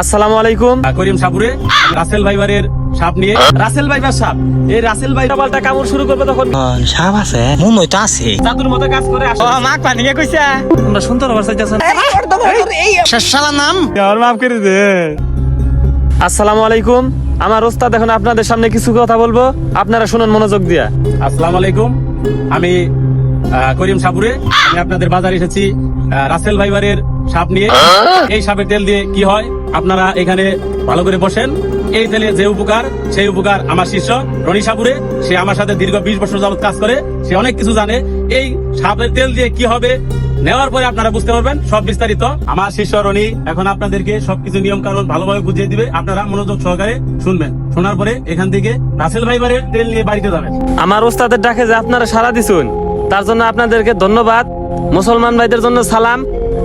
আসসালামু আলাইকুম। করিম সাপুরে রাসেল ভাইবারের সাপ নিয়ে রাসেল ভাইবার সাপ। এই রাসেল ভাই পাল্টা কামড় শুরু করবে তখন সাপ আছে মন হইতো আছে জাদুর মতো কাজ করে আসে। মাক পানি কে কইছে তোমরা শুনতে পারছ চাইতেছেন। শালা নাম আর মাফ করে দে। আসসালামু আলাইকুম। আমার ওস্তাদ এখন আপনাদের সামনে কিছু কথা বলবো, আপনারা শুনুন মনোযোগ দিয়া। আসসালামু আলাইকুম। আমি করিম সাপুরে আমি আপনাদের বাজারে এসেছি রাসেল ভাইবারের সাপ নিয়ে। এই সাপের তেল দিয়ে কি হয় আপনারা এখানে ভালো করে বসেন। এই তেলে যে উপকার সেই উপকার আমার শিষ্য রনি সাপুরে, সে আমার সাথে দীর্ঘ 20 বছর যাবত কাজ করে, সে অনেক কিছু জানে। এই সাপের তেল দিয়ে কি হবে নেওয়ার পরে আপনারা বুঝতে পারবেন সব বিস্তারিত। আমার শিষ্য রনি এখন আপনাদেরকে সবকিছু নিয়ম কানুন ভালোভাবে বুঝিয়ে দিবে, আপনারা মনোযোগ সহকারে শুনবেন। শোনার পরে এখান থেকে রাসেল ভাইবারের তেল নিয়ে বাড়িতে যাবেন। আমার ওস্তাদের ডাকে যে আপনারা সাড়া দিছুন তার জন্য আপনাদেরকে ধন্যবাদ। মুসলমান ভাইদের জন্য সালাম,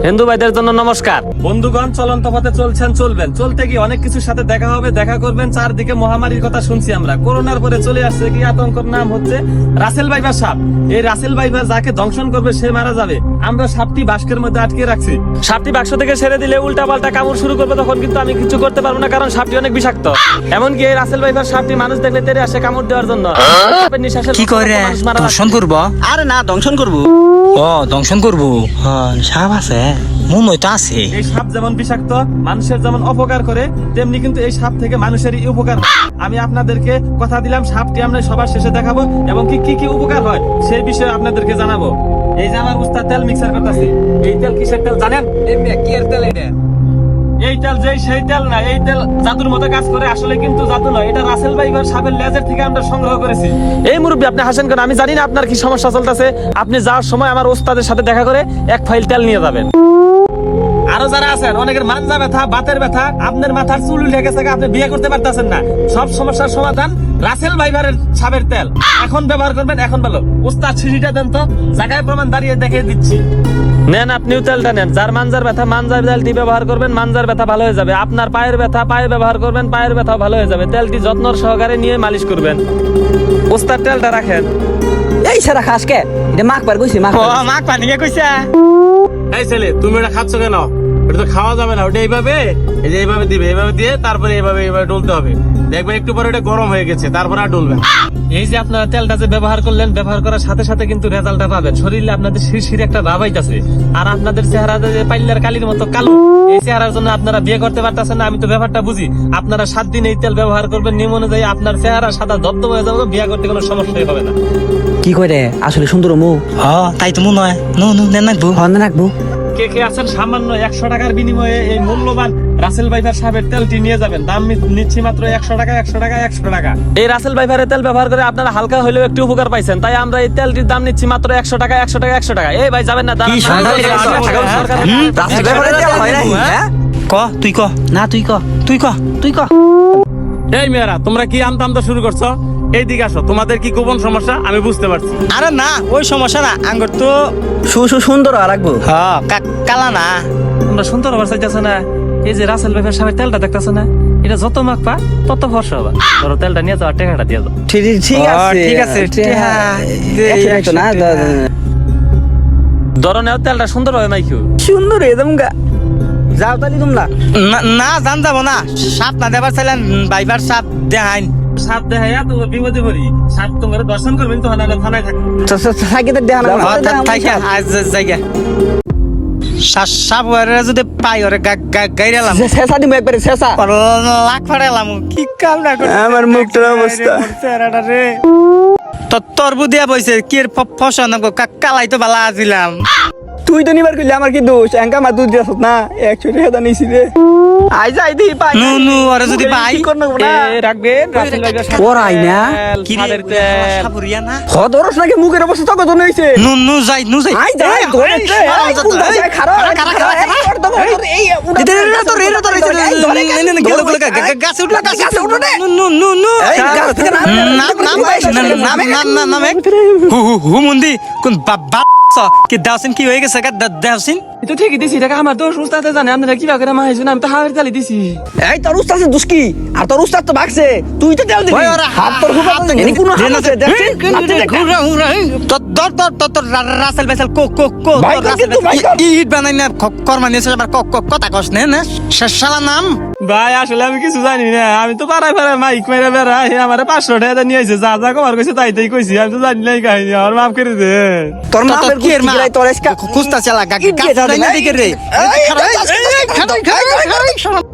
হিন্দু ভাইদের জন্য নমস্কার। বন্ধুগণ, চলন্ত পথে চলছেন, চলবেন। চলতে গিয়ে অনেক কিছুর সাথে দেখা হবে, দেখা করবেন। চারদিকে মহামারীর কথা শুনছি আমরা। করোনার পরে চলে আসছে কি আতঙ্কর নাম হচ্ছে রাসেল ভাইবার সাপ। এই রাসেল ভাইবার যাকে দংশন করবে সে মারা যাবে। আমরা সাপটি বাস্কের মধ্যে আটকে রাখছি। সাপটি বাক্স থেকে ছেড়ে দিলে উল্টা পাল্টা কামড় শুরু করবে, তখন কিন্তু আমি কিছু করতে পারবো না, কারণ সাপটি অনেক বিষাক্ত। এমনকি এই রাসেল ভাইবার সাপটি মানুষ দেখলে তেড়ে আসে কামড় দেওয়ার জন্য। সাপের নিঃশ্বাসের কি করে মানুষ মারা দংশন করব? আরে না, দংশন করবো। ও দংশন করব। সাপ আছে মন হইতো আছে। এই সাপ যেমন বিষাক্ত, মানুষের যেমন অপকার করে, তেমনি কিন্তু এই সাপ থেকে মানুষেরই উপকার হয়। আমি আপনাদেরকে কথা দিলাম সাপটি আমরা সবার শেষে দেখাবো এবং কি কি উপকার হয় সেই বিষয়ে আপনাদেরকে জানাবো। এই যে আমার উস্তাদ তেল মিক্সার করতেছি। এই তেল কিসের তেল জানেন? কি এর তেল এটা? এই তেল যেই সেই তেল না, এই তেল জাদুর মতো কাজ করে। আসলে কিন্তু জাদু নয়, এটা রাসেল ভাইবার সাপের লেজের থেকে আমরা সংগ্রহ করেছি। এই মুরব্বী আপনি হাসেন কেন? আমি জানি না আপনার কি সমস্যা চলতেছে। আপনি যাওয়ার সময় আমার ওস্তাদের সাথে দেখা করে এক ফাইল তেল নিয়ে যাবেন। আরো যারা আছেন, অনেকের মানজা ব্যথা, বাতের ব্যথা, আপনার মাথার চুল উঠে গেছে, আপনি বিয়ে করতে পারতেছেন না, সব সমস্যার সমাধান রাসেল ভাইবারের সাপের তেল। এখন ব্যবহার করবেন, এখন ভালো। ওস্তাদ সিঁড়িটা দেন তো, জায়গায় প্রমাণ দাঁড়িয়ে দেখিয়ে দিচ্ছি। নেন, আপনিও তেলটা নেন। যার মানজার ব্যথা মানজার তেলটি ব্যবহার করবেন, মানজার ব্যথা ভালো হয়ে যাবে। আপনার পায়ের ব্যথা পায়ে ব্যবহার করবেন, পায়ের ব্যথাও ভালো হয়ে যাবে। তেলটি যত্ন সহকারে নিয়ে মালিশ করবেন। ওস্তাদ তেলটা রাখেন। এই সারা খাস কে? এটা মাখ পার কইছি, মাখ পার। মাক পানি কে কইছে এই ছেলে, তুমি ওটা খাচ্ছ কেন? ওটা তো খাওয়া যাবে না। ওটা এইভাবে, এই যে এইভাবে দিবে, এইভাবে দিয়ে তারপরে এইভাবে ডলতে হবে। দেখবে একটু পরে ওটা গরম হয়ে গেছে, তারপরে আর ডলবে। এই যে আপনারা তেলটা যে ব্যবহার করলেন, ব্যবহার করার সাথে সাথে কিন্তু রেজাল্টটা পাবেন। শরীরে আপনাদের শিরশির একটা ভাব আইতাছে, আর আপনাদের চেহারা যে পাইলার কালির মতো কালো, এই চেহারার জন্য আপনারা বিয়ে করতে পারতেছেন না। আমি তো ব্যাপারটা বুঝি। আপনারা 7 দিন এই তেল ব্যবহার করবেন, নিয়ম অনুযায়ী আপনার চেহারা সাদা দবদব হয়ে যাবে, বিয়ে করতে কোনো সমস্যাই হবে না। কি করে আসলে সুন্দর মু? তাই তো মনে হয় নেন নাকবো। হন রাখবো। কে কে আছেন সামান্য 100 টাকার বিনিময়ে এই মূল্যবান রাসেল ভাইভার সাহেবের তেলটি নিয়ে যাবেন। দাম নিচ্ছি মাত্র 100 টাকা, 100 টাকা, 100 টাকা। এই রাসেল ভাইভারের তেল ব্যবহার করে আপনারা হালকা হলেও একটু উপকার পাইছেন, তাই আমরা এই তেলটির দাম নিচ্ছি মাত্র 100 টাকা, 100 টাকা, 100 টাকা। এই ভাই যাবেন না, দাঁড়ান। রাসেল ভাইবারের তেল হয় না, হ্যাঁ? ক তুই ক না তুই ক, তুই ক তুই ক। এই মেয়েরা, তোমরা কি আমতা শুরু করছো? এইদিকে আসো, তোমাদের কি গোপন সমস্যা আমি বুঝতে পারছি। আরে না ওই সমস্যা না, আঙ্গুর তো সুন্দর রাখবো। কালা না। তোমরা শুনতে পারছো না? এই যে রাসেল ভাইভার সাহেবের তেলটা দেখতেছো না, এটা যত মাখবা তত ফর্সা হবে। ধরো তেলটা নিয়ে যাও, টাকাটা দিয়ে যাও। ঠিক আছে, ঠিক আছে। একশো না, ধরো নেও তেলটা সুন্দর হবে মাইকিউ। সুন্দর একদম গা। যাও তালি তোমরা। না জান যাব না, সাপ না দেবার চাইলেন ভাইবার সাপ দেখাইন। সাপ দেখাইয়া তো বিপদে পড়ি। সাপ তোমার দর্শন করবেন তো থানায় থাকবে। সাইকেল দেখান জায়গা সাপ যদি পাই ওরে গাইরালাম শেষা দিমু একবারে, শেষা। লাখ ফাড়ালাম। কি কাম না করে আমার মুখটার অবস্থা। রে তরবু দিয়া বইছে কি ফসল কালাই তো বালা আজিলাম। তুই তো নিবার কইলি আমার কি দোষ? এঙ্কা মা দুধ দিয়াছ না, 100 টাকা নিছি রে। আই যাই দি পাই নু ওরে যদি পাই কি করব না? রাখবেন রাসেল ভাইভার সাহেব। ওরাই না কি সাদের তেল। সাপুরিয়া না হদরস নাকি মুখের অবস্থা তো কত হইছে। নু যাই আই যাই ধরে খারাপ গাছে উঠলো হু মন্দি কোন দেখছ কি দাওসিন কি হয়ে গেছে দাওসিন এই তো ঠিকই দিছি টাকা আমার দোষ উস্তাদে জানে আপনারা কিভাবে করে মাইছেন আমি তো হাওয়ার তালি দিছি এই তোর উস্তাদের দোষ কি আর তোর উস্তাদ তো ভাগছে তুই তো তেল দিবি ওই ওরা হাত তোর হুবা এনি কোন হাত আছে দেখছিস তোর রাসেল বেসেল কো কো কো ভাই কর কিন্তু, ভাই কর। ইট বানাই না কর্মা নিয়েছে আবার কথা কস না শালা নাম ভাই আসলে আমি কিছু জানি না আমি তো পাড়ায় পাড়ায় মাইক মেরে বেড়াই আমার 500 টাকা নিয়ে আইছে যা যা কবার কইছে তাই তাই কইছি আমি তো জানি নাই কাহিনী আমার মাফ করে দে তোর মাপের কি এর গুষ্টি মা গিলাই তোর এসকা খুস্তা চালা ইট দিয়ে গাছ যাবে, না দিকে রে এই, এই, এই, এই, এই, এই, এই, এই, এই, এই, এই, এই, এই, এই, এই, এই, এই,